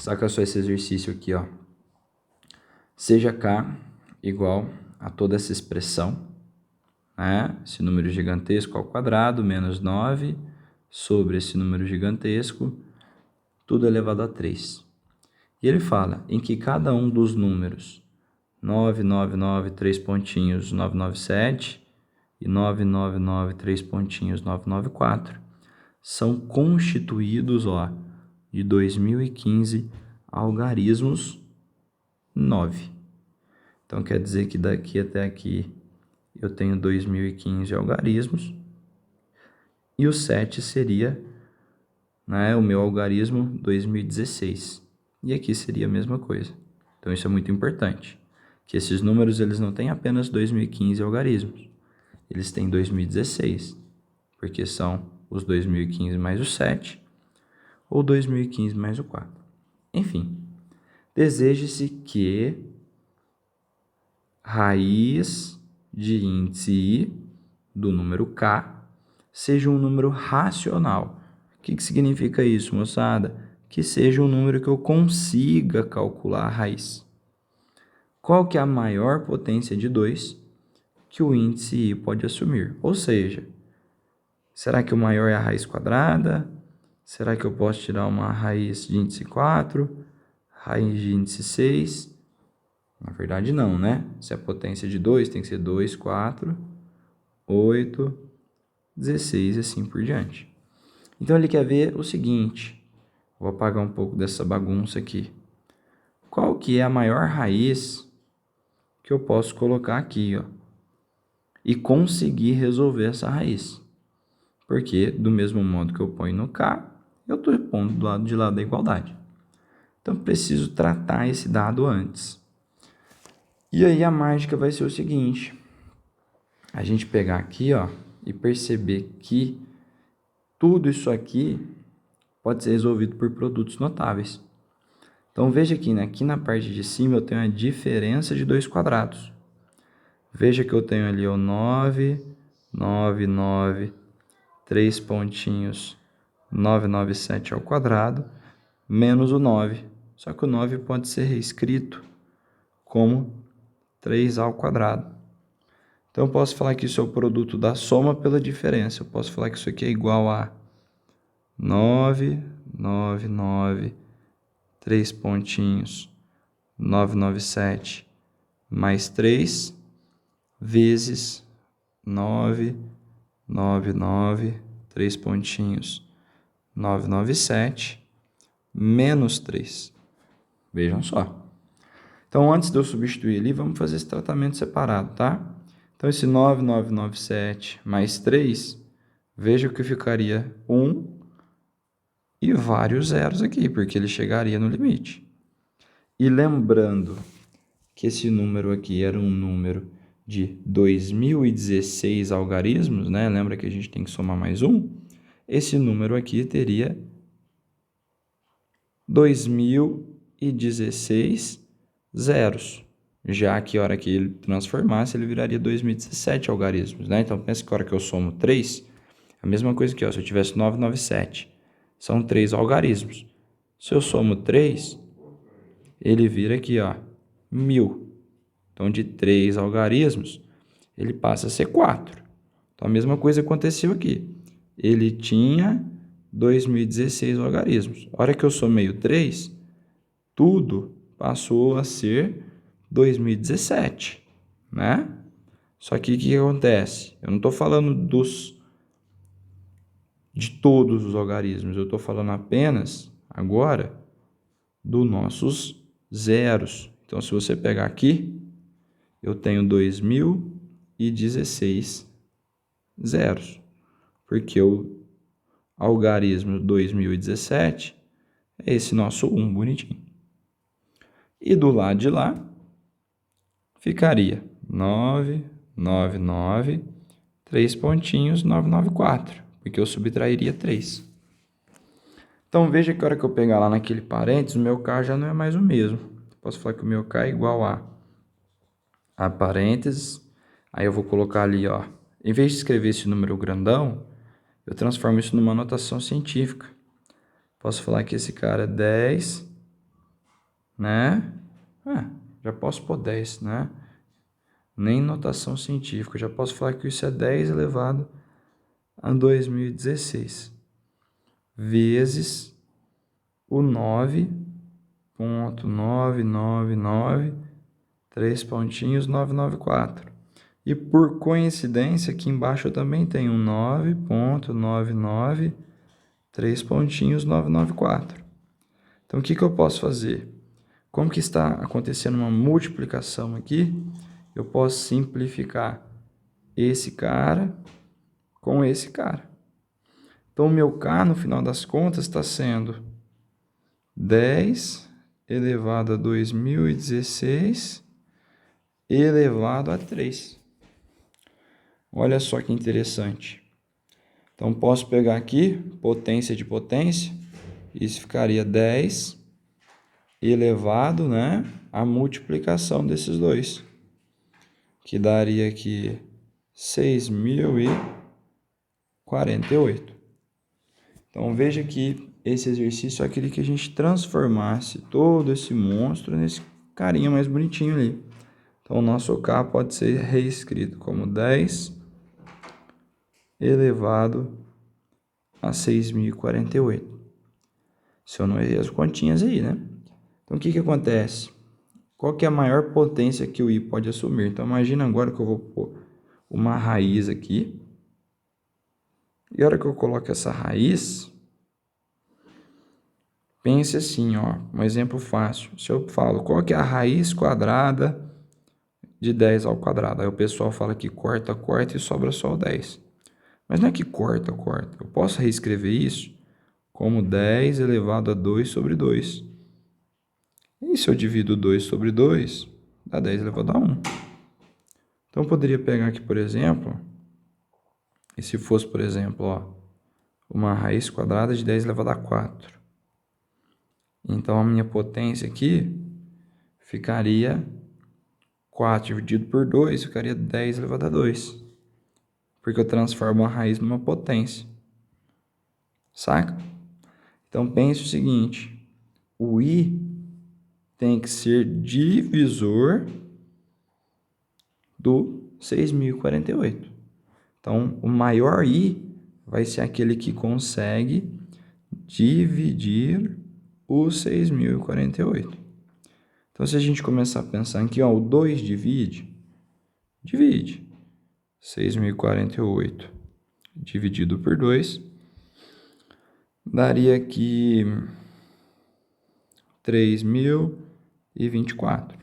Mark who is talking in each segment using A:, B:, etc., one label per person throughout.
A: Saca só esse exercício aqui, ó. Seja K igual a toda essa expressão, né? Esse número gigantesco ao quadrado, menos 9, sobre esse número gigantesco, tudo elevado a 3. E ele fala em que cada um dos números 999, 3 pontinhos, 997 e 999, 3 pontinhos, 994 são constituídos, ó, de 2015 algarismos 9. Então quer dizer que daqui até aqui eu tenho 2015 algarismos e o 7 seria, né, o meu algarismo 2016. E aqui seria a mesma coisa. Então isso é muito importante, que esses números eles não têm apenas 2015 algarismos, eles têm 2016, porque são os 2015 mais o 7 ou 2015 mais o 4. Enfim, deseje-se que raiz de índice I do número K seja um número racional. O que significa isso, moçada? Que seja um número que eu consiga calcular a raiz. Qual que é a maior potência de 2 que o índice I pode assumir? Ou seja, será que o maior é a raiz quadrada? Será que eu posso tirar uma raiz de índice 4? Raiz de índice 6? Na verdade não, né? Se a potência é de 2, tem que ser 2, 4, 8, 16 e assim por diante. Então ele quer ver o seguinte, vou apagar um pouco dessa bagunça aqui. Qual que é a maior raiz que eu posso colocar aqui, ó, e conseguir resolver essa raiz? Porque do mesmo modo que eu ponho no K, eu estou pondo do lado de lá da igualdade. Então preciso tratar esse dado antes. E aí a mágica vai ser o seguinte, a gente pegar aqui, ó, e perceber que tudo isso aqui pode ser resolvido por produtos notáveis. Então veja aqui, né? Aqui na parte de cima eu tenho a diferença de 2 quadrados. Veja que eu tenho ali o 9, 9, 9, 3 pontinhos, 997 ao quadrado, menos o 9. Só que o 9 pode ser reescrito como 3 ao quadrado. Então eu posso falar que isso é o produto da soma pela diferença. Eu posso falar que isso aqui é igual a 9, 9, 9, 3 pontinhos, 997, mais 3, vezes 9, 9, 9, 3 pontinhos, 997, menos 3. Vejam só. Então, antes de eu substituir ali, vamos fazer esse tratamento separado, tá? Então, esse 9997 mais 3, veja que ficaria 1 e vários zeros aqui, porque ele chegaria no limite. E lembrando que esse número aqui era um número de 2016 algarismos, né? Lembra que a gente tem que somar mais um? Esse número aqui teria 2016 zeros, já que a hora que ele transformasse, ele viraria 2017 algarismos, né? Então, pensa que a hora que eu somo 3, a mesma coisa que, ó, se eu tivesse 997, são 3 algarismos. Se eu somo 3, ele vira aqui, ó, 1000. Então, de 3 algarismos, ele passa a ser 4. Então, a mesma coisa aconteceu aqui. Ele tinha 2016 algarismos. A hora que eu somei o 3, tudo passou a ser 2017, né? Só que o que acontece? Eu não estou falando de todos os algarismos, eu estou falando apenas, agora, dos nossos zeros. Então, se você pegar aqui, eu tenho 2016 zeros, porque o algarismo 2017 é esse nosso 1 bonitinho. E do lado de lá, ficaria 9, 9, 9, 3 pontinhos, 994, porque eu subtrairia 3. Então, veja que a hora que eu pegar lá naquele parênteses, o meu K já não é mais o mesmo. Posso falar que o meu K é igual a parênteses, aí eu vou colocar ali, ó, em vez de escrever esse número grandão, eu transformo isso numa notação científica. Posso falar que esse cara é 10 né? Já posso pôr 10, né? Nem notação científica. Já posso falar que isso é 10 elevado a 2016 vezes o 9,999, 3 pontinhos, 994. E por coincidência, aqui embaixo eu também tenho 9,99, 3 pontinhos, 994. Então, o que eu posso fazer? Como que está acontecendo uma multiplicação aqui, eu posso simplificar esse cara com esse cara. Então, o meu K, no final das contas, está sendo 10 elevado a 2016 elevado a 3. Olha só que interessante. Então, posso pegar aqui, potência de potência, isso ficaria 10 elevado, né, a multiplicação desses dois, que daria aqui 6.048. Então, veja que esse exercício é aquele que a gente transformasse todo esse monstro nesse carinha mais bonitinho ali. Então, o nosso K pode ser reescrito como 10 elevado a 6.048. Se eu não errei as continhas aí, né? Então, o que acontece? Qual que é a maior potência que o I pode assumir? Então, imagina agora que eu vou pôr uma raiz aqui. E a hora que eu coloco essa raiz, pense assim, ó, um exemplo fácil. Se eu falo, qual que é a raiz quadrada de 10 ao quadrado? Aí o pessoal fala que corta e sobra só o 10. Mas não é que corta. Eu posso reescrever isso como 10 elevado a 2 sobre 2. E se eu divido 2 sobre 2, dá 10 elevado a 1. Então, eu poderia pegar aqui, por exemplo, e se fosse, por exemplo, ó, uma raiz quadrada de 10 elevado a 4. Então, a minha potência aqui ficaria 4 dividido por 2, ficaria 10 elevado a 2. Porque eu transformo a raiz numa potência. Saca? Então, pense o seguinte. O I tem que ser divisor do 6.048. Então, o maior I vai ser aquele que consegue dividir o 6.048. Então, se a gente começar a pensar aqui, ó, o 2 divide 6.048 dividido por 2, daria aqui 3.024.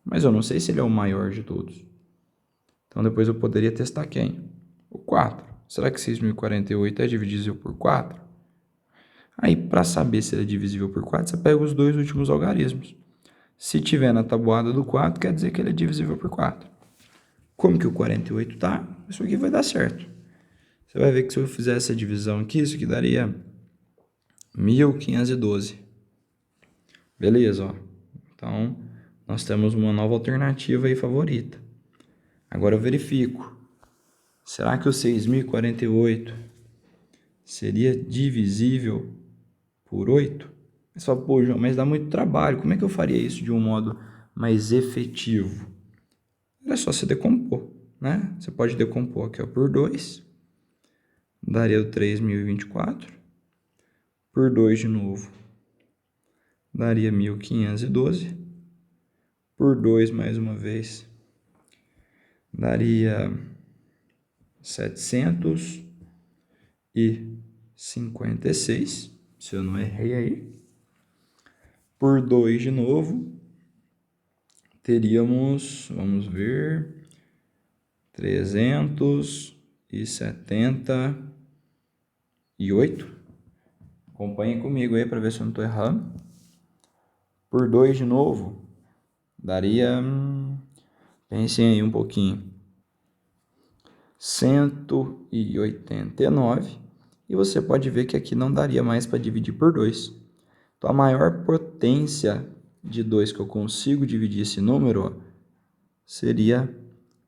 A: Mas eu não sei se ele é o maior de todos. Então, depois eu poderia testar quem? O 4. Será que 6.048 é divisível por 4? Aí, para saber se ele é divisível por 4, você pega os dois últimos algarismos. Se tiver na tabuada do 4, quer dizer que ele é divisível por 4. Como que o 48 tá? Isso aqui vai dar certo. Você vai ver que se eu fizer essa divisão aqui, isso aqui daria 1.512. Beleza, ó. Então, nós temos uma nova alternativa aí favorita. Agora eu verifico. Será que o 6.048 seria divisível por 8? Você fala, pô, João, mas dá muito trabalho. Como é que eu faria isso de um modo mais efetivo? É só você decompor, né? Você pode decompor aqui ó, por 2. Daria o 3.024. Por 2 de novo. Daria 1.512. Por 2 mais uma vez. Daria 756. Se eu não errei aí. Por 2 de novo. Teríamos, vamos ver, 378. Acompanhe comigo aí para ver se eu não estou errando. Por 2 de novo, daria, pensem aí um pouquinho, 189. E você pode ver que aqui não daria mais para dividir por 2. Então, a maior potência de 2 que eu consigo dividir esse número ó, seria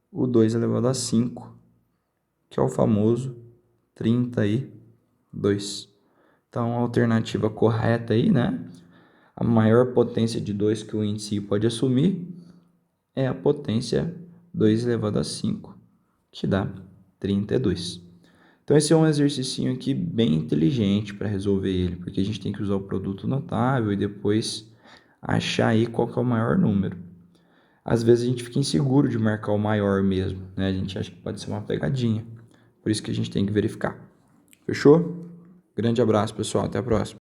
A: o 2 elevado a 5, que é o famoso 32. Então, a alternativa correta aí, né? A maior potência de 2 que o índice I pode assumir é a potência 2 elevado a 5, que dá 32. Então, esse é um exercício aqui bem inteligente para resolver ele, porque a gente tem que usar o produto notável e depois achar aí qual que é o maior número. Às vezes a gente fica inseguro de marcar o maior mesmo, né? A gente acha que pode ser uma pegadinha. Por isso que a gente tem que verificar. Fechou? Grande abraço, pessoal. Até a próxima.